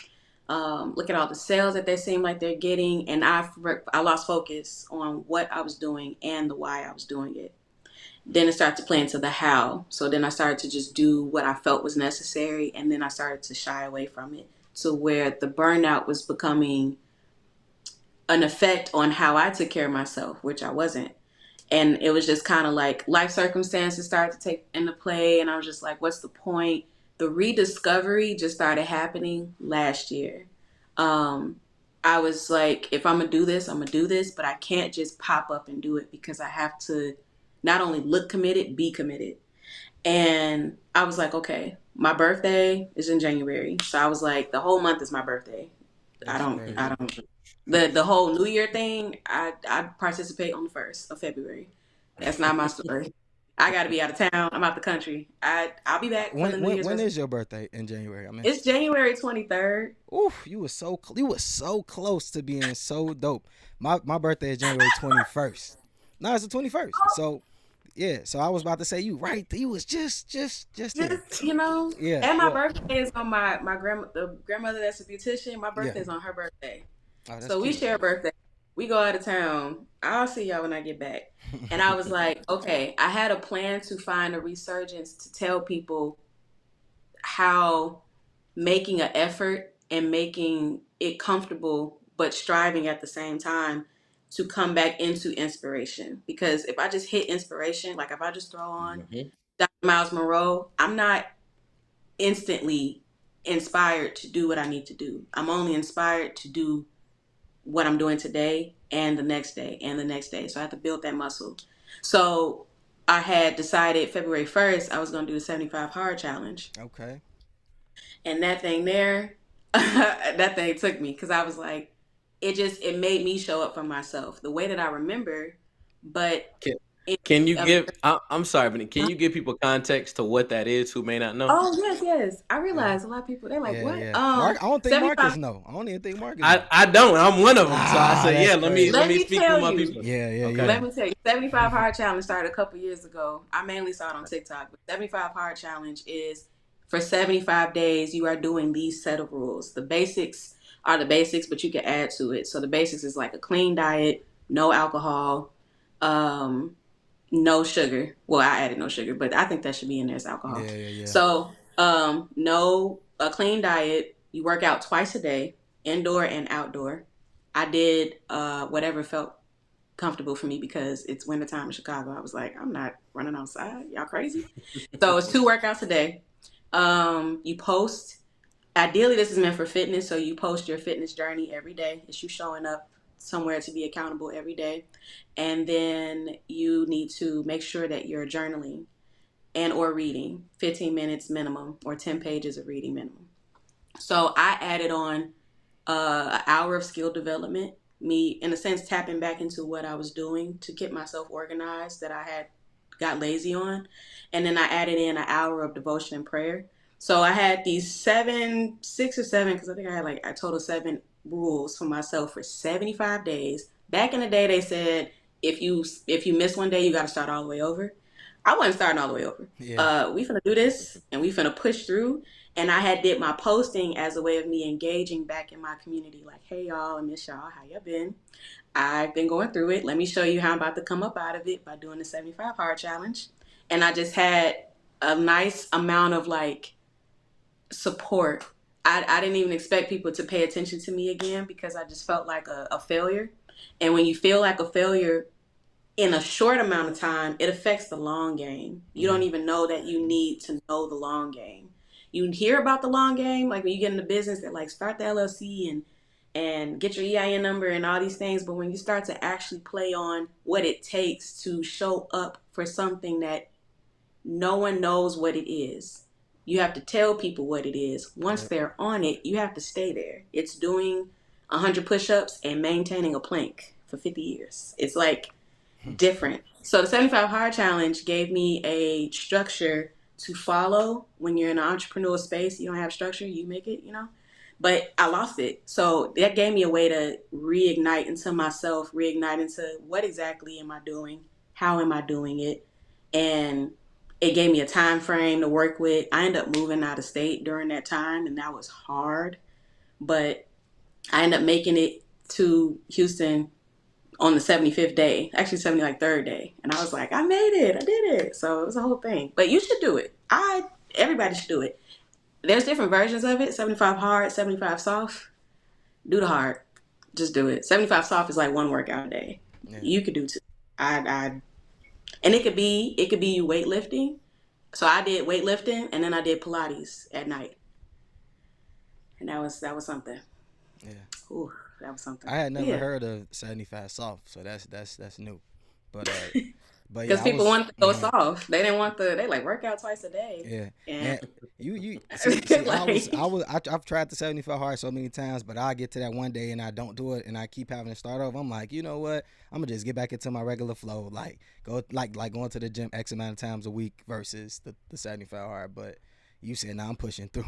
look at all the sales that they seem like they're getting, and I lost focus on what I was doing and the why I was doing it. Then it started to play into the how. So then I started to just do what I felt was necessary, and then I started to shy away from it to where the burnout was becoming an effect on how I took care of myself, which I wasn't. And it was just kind of like life circumstances started to take into play. And I was just like, what's the point? The rediscovery just started happening last year. I was like, if I'm going to do this, I'm going to do this, but I can't just pop up and do it because I have to not only look committed, be committed. And I was like, okay, my birthday is in January. So I was like, the whole month is my birthday. That's crazy. I don't the whole New Year thing, I participate on the 1st of February. That's not my story. I got to be out of town. I'm out the country. I'll be back for the New Year's. When is your birthday in January? I mean, It's January 23rd. oof, you was so close to being so dope. My birthday is January 21st. No, it's the 21st. So yeah, so I was about to say you right. You was just there. Just, you know, Yeah, and my yeah, birthday is on my the grandmother that's a beautician. My yeah. birthday is on her birthday. Oh, that's So we cute. share a birthday. We go out of town. I'll see y'all when I get back. And I was like, okay, I had a plan to find a resurgence to tell people how making an effort and making it comfortable, but striving at the same time to come back into inspiration. Because if I just hit inspiration, like if I just throw on Mhm. Dr. Miles Monroe, I'm not instantly inspired to do what I need to do. I'm only inspired to do what I'm doing today and the next day and the next day. So I have to build that muscle. So I had decided February 1st, I was going to do the 75 hard challenge. Okay. And that thing there, that thing took me because I was like, it made me show up for myself the way that I remember. But Can, it, can you uh, give? I'm sorry, but can you give people context to what that is who may not know? oh, yes, yes. I Yeah. realized a lot of people, they're like, Yeah, what? yeah. Mark, I don't think 75. Marcus know. I don't even think Marcus I, know. I don't. I'm one of them. So I Ah, say, that's yeah. Let crazy. me Let me speak for tell my you. people. Yeah, yeah, Okay. Let yeah. me tell you, 75 Hard Challenge started a couple years ago. I mainly saw it on TikTok, but 75 Hard Challenge is for 75 days, you are doing these set of rules. The basics are the basics, but you can add to it. So the basics is like a clean diet, no alcohol, um, no sugar. Well, I added no sugar, but I think that should be in there as alcohol. Yeah, yeah, yeah. So, no, a clean diet. You work out twice a day, indoor and outdoor. I did whatever felt comfortable for me because it's wintertime in Chicago. I was like, I'm not running outside. Y'all crazy? So it's 2 workouts a day. You post. Ideally, this is meant for fitness, so you post your fitness journey every day. It's you showing up somewhere to be accountable every day. And then you need to make sure that you're journaling and or reading 15 minutes minimum or 10 pages of reading minimum. So I added on an hour of skill development, me in a sense tapping back into what I was doing to get myself organized that I had got lazy on. And then I added in an hour of devotion and prayer. So I had these 6 or 7, because I think I had like a total 7 rules for myself for 75 days. Back in the day, they said if you miss one day, you got to start all the way over. I wasn't starting all the way over. Yeah. We finna do this, and we finna push through. And I had did my posting as a way of me engaging back in my community, like, hey y'all, I miss y'all, how y'all been? I've been going through it. Let me show you how I'm about to come up out of it by doing the 75 hard challenge. and I just had a nice amount of like support. I didn't even expect people to pay attention to me again because I just felt like a failure. And when you feel like a failure in a short amount of time, it affects the long game. You don't even know that you need to know the long game. You hear about the long game, like when you get into business, that like start the LLC and get your EIN number and all these things. But when you start to actually play on what it takes to show up for something that no one knows what it is, you have to tell people what it is. Once they're on it, you have to stay there. It's doing 100 push-ups and maintaining a plank for 50 years. It's like different. So the 75 Hard Challenge gave me a structure to follow. When you're in an entrepreneurial space, you don't have structure, you make it, you know. But I lost it. So that gave me a way to reignite into myself, reignite into what exactly am I doing? How am I doing it? And it gave me a time frame to work with. I ended up moving out of state during that time, and that was hard. But I ended up making it to Houston on the 75th day, actually 73rd day. And I was like, I made it. I did it. So it was a whole thing. But you should do it. Everybody should do it. There's different versions of it. 75 hard, 75 soft. Do the hard. Just do it. 75 soft is like one workout a day. Yeah. You could do two. And it could be you weightlifting. So I did weightlifting and then I did Pilates at night. And that was something. Yeah. Ooh, that was something. I had never heard of 75 soft, so that's new. But because people want to go soft. They didn't want they like work out twice a day. Yeah. And you like, I've tried the 75 hard so many times, but I get to that one day and I don't do it, and I keep having to start over. I'm like, you know what? I'm gonna just get back into my regular flow, like going to the gym X amount of times a week versus the 75 hard. But you said, nah, I'm pushing through.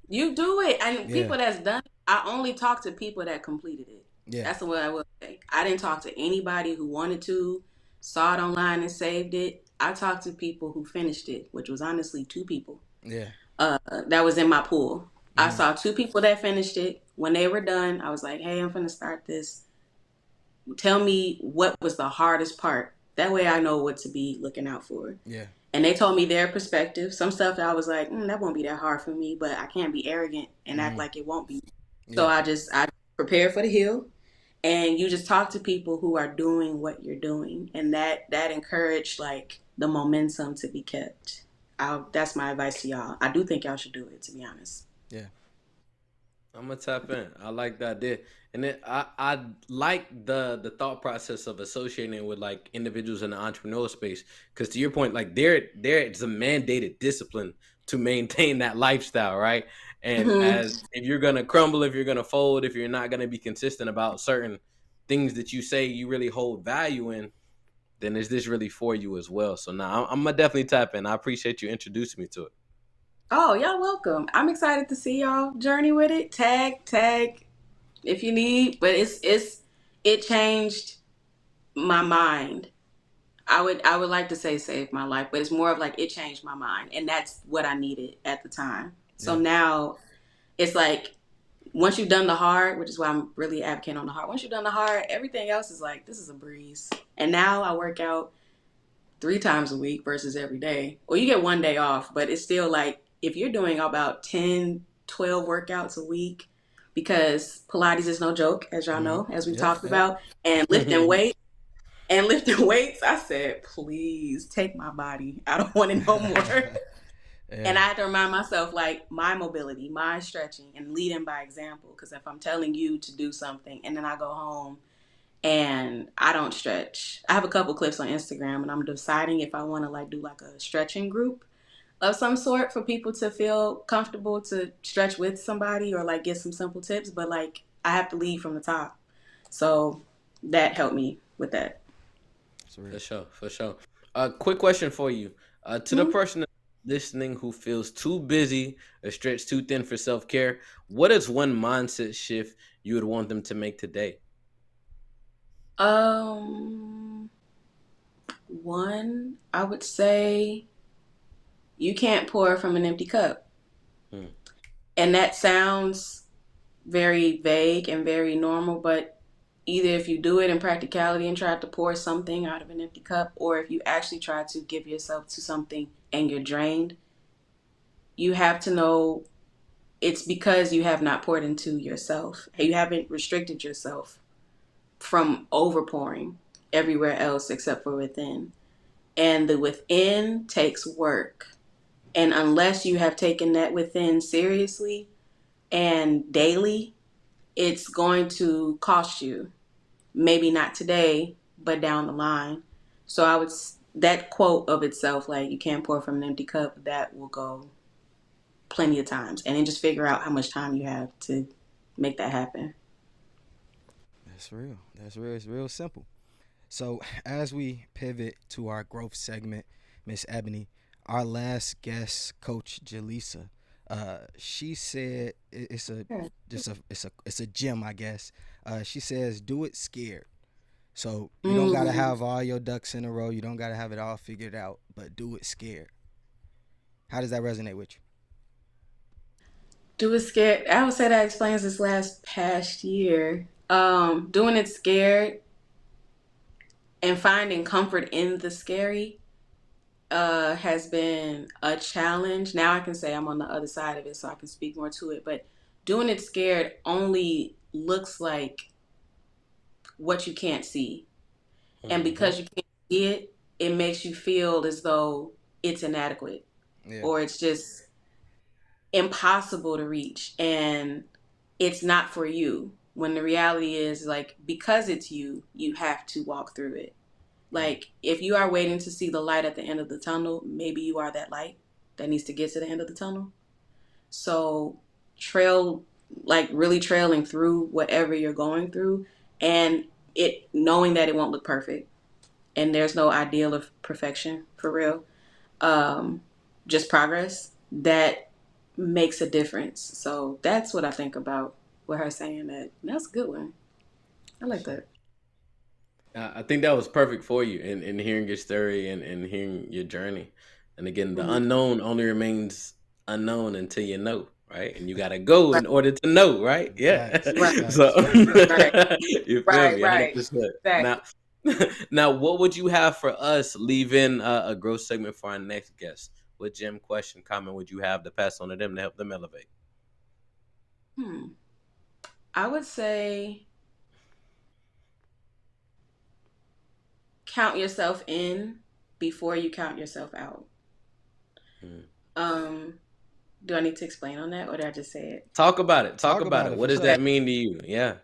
You do it, and people that's done it, I only talk to people that completed it. Yeah, that's what I will say. I didn't talk to anybody who wanted to, saw it online and saved it. I talked to people who finished it, which was honestly 2 people. Yeah. That was in my pool. I saw 2 people that finished it. When they were done, I was like, hey, I'm going to start this. Tell me what was the hardest part. That way I know what to be looking out for. Yeah. And they told me their perspective. Some stuff I was like, that won't be that hard for me, but I can't be arrogant and act like it won't be. Yeah. So I prepared for the hill, and you just talk to people who are doing what you're doing, and that encouraged like the momentum to be kept. That's my advice to y'all. I do think y'all should do it, to be honest. Yeah. I'm gonna tap in. I like that idea, and then I like the thought process of associating with like individuals in the entrepreneurial space, because to your point, like it's a mandated discipline to maintain that lifestyle, right? And as if you're gonna crumble, if you're gonna fold, if you're not gonna be consistent about certain things that you say you really hold value in, then is this really for you as well? So now I'm gonna definitely tap in. I appreciate you introducing me to it. Oh, y'all welcome. I'm excited to see y'all journey with it. Tag if you need, but it changed my mind. I would like to say saved my life, but it's more of like it changed my mind, and that's what I needed at the time. So now it's like once you've done the hard, which is why I'm really advocating on the hard. Once you've done the hard, everything else is like, this is a breeze. And now I work out 3 times a week versus every day. Or you get one day off, but it's still like, if you're doing about 10, 12 workouts a week, because Pilates is no joke, as y'all know, as we talked about, and lifting weights, I said, please take my body. I don't want it no more. And I had to remind myself, like, my mobility, my stretching, and leading by example. Because if I'm telling you to do something and then I go home and I don't stretch, I have a couple clips on Instagram, and I'm deciding if I want to like do like a stretching group of some sort for people to feel comfortable to stretch with somebody or like get some simple tips. But like, I have to lead from the top. So that helped me with that. For sure. Quick question for you. To the person listening who feels too busy or stretched too thin for self-care, what is one mindset shift you would want them to make today? One, I would say you can't pour from an empty cup. And that sounds very vague and very normal, but Either if you do it in practicality and try to pour something out of an empty cup, or if you actually try to give yourself to something and you're drained, you have to know it's because you have not poured into yourself. You haven't restricted yourself from overpouring everywhere else except for within. And the within takes work. And unless you have taken that within seriously and daily, it's going to cost you. Maybe not today, but down the line. So that quote of itself, like you can't pour from an empty cup, that will go plenty of times. And then just figure out how much time you have to make that happen. That's real. That's real. It's real simple. So as we pivot to our growth segment, Miss Ebony, our last guest, Coach Jaleesa, she said it's a Yeah. it's a gem, I guess. She says, "Do it scared." So you don't gotta Mm. have all your ducks in a row. You don't gotta have it all figured out, but do it scared. How does that resonate with you? Do it scared. I would say that explains this last past year. Doing it scared and finding comfort in the scary has been a challenge. Now I can say I'm on the other side of it, so I can speak more to it. But doing it scared only looks like what you can't see. And Mm-hmm. because you can't see it, it makes you feel as though it's inadequate Yeah. or it's just impossible to reach and it's not for you. When the reality is, like, because it's you, you have to walk through it. Mm. Like, if you are waiting to see the light at the end of the tunnel, maybe you are that light that needs to get to the end of the tunnel. So, trail, like, really trailing through whatever you're going through and it knowing that it won't look perfect and there's no ideal of perfection for real. Um, just progress that makes a difference. So that's what I think about with her saying that. That's a good one. I For like sure. that. I think that was perfect for you in hearing your story and hearing your journey. And again, the Mm-hmm. unknown only remains unknown until you know, right? And you got to go Right, in order to know, right? Yeah. Facts. right, So Facts. right, you feel right, me? right. 100%. Exactly. Now, now, what would you have for us leaving a growth segment for our next guest? What gem, question, comment would you have to pass on to them to help them elevate? Hmm. I would say count yourself in before you count yourself out. Hmm. Um, do I need to explain on that or did I just say it? Talk about it. Talk Talk about about it. it What for does sure. Okay. that mean to you? Yeah.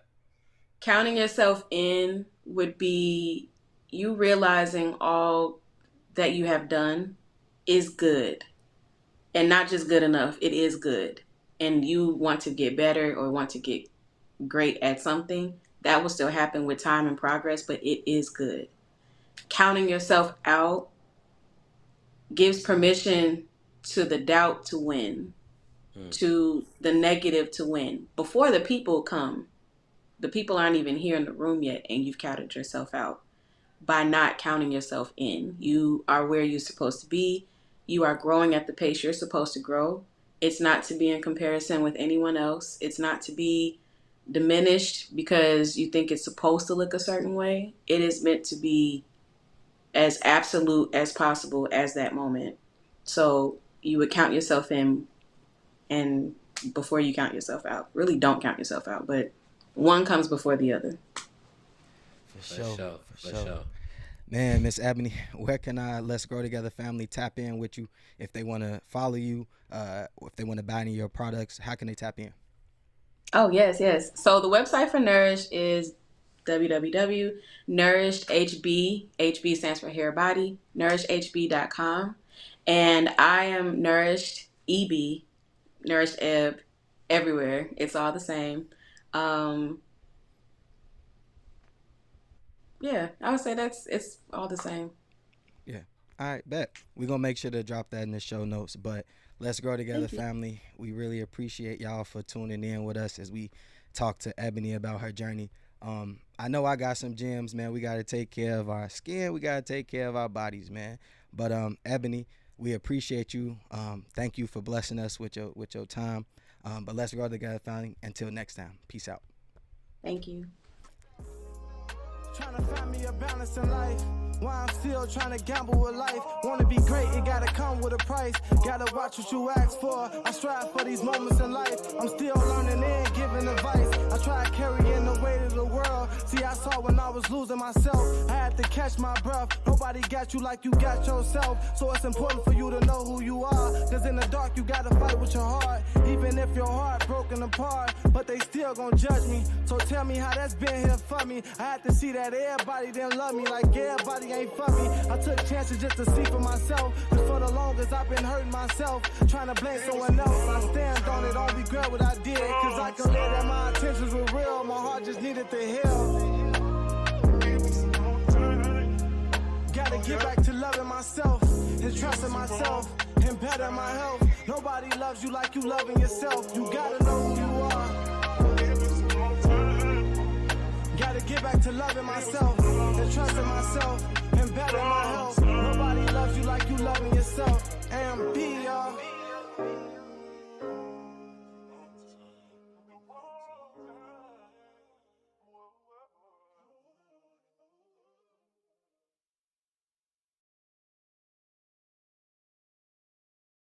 Counting yourself in would be you realizing all that you have done is good and not just good enough, it is good. And you want to get better or want to get great at something, that will still happen with time and progress, but it is good. Counting yourself out gives permission to the doubt to win, Hmm. to the negative to win. Before the people come, the people aren't even here in the room yet, and you've counted yourself out by not counting yourself in. You are where you're supposed to be. You are growing at the pace you're supposed to grow. It's not to be in comparison with anyone else. It's not to be diminished because you think it's supposed to look a certain way. It is meant to be as absolute as possible as that moment. So you would count yourself in and before you count yourself out. Really don't count yourself out, but one comes before the other. For For sure. sure. For For sure. sure. Man, Miss Ebony, where can I Let's Grow Together family tap in with you if they want to follow you, or if they want to buy any of your products? How can they tap in? Oh, yes, yes. So the website for Nourish is www.nourishedhb. HB stands for hair body, nourishedhb.com. And I am Nourished EB, Nourished Eb, everywhere. It's all the same. Um, yeah, I would say it's all the same. Yeah. All right, bet. We're going to make sure to drop that in the show notes. But Let's Grow Together Thank you. family, we really appreciate y'all for tuning in with us as we talk to Ebony about her journey. I know I got some gems, man. We got to take care of our skin. We got to take care of our bodies, man. But Ebony, we appreciate you. Thank you for blessing us with your time. But Let's Grow Together family. Until next time. Peace out. Thank you. Trying to find me a balance in life. Why I'm still trying to gamble with life. Wanna be great, it gotta come with a price. Gotta watch what you ask for. I strive for these moments in life. I'm still learning and giving advice. I try carrying the weight of the world. See, I saw when I was losing myself. I had to catch my breath. Nobody got you like you got yourself. So it's important for you to know who you are. Cause in the dark you gotta fight with your heart. Even if your heart broken apart. But they still gon' judge me. So tell me how that's been here for me. I had to see that everybody didn't love me. Like everybody ain't for me. I took chances just to see for myself. Cause for the longest I've been hurting myself. Trying to blame someone else. I stand on it, don't regret what I did. Cause I can live that my intentions were real. My heart just needed to heal. Gotta get back to loving myself and trusting myself and better my health. Nobody loves you like you loving yourself. You gotta know who you are. Gotta get back to loving myself and trusting myself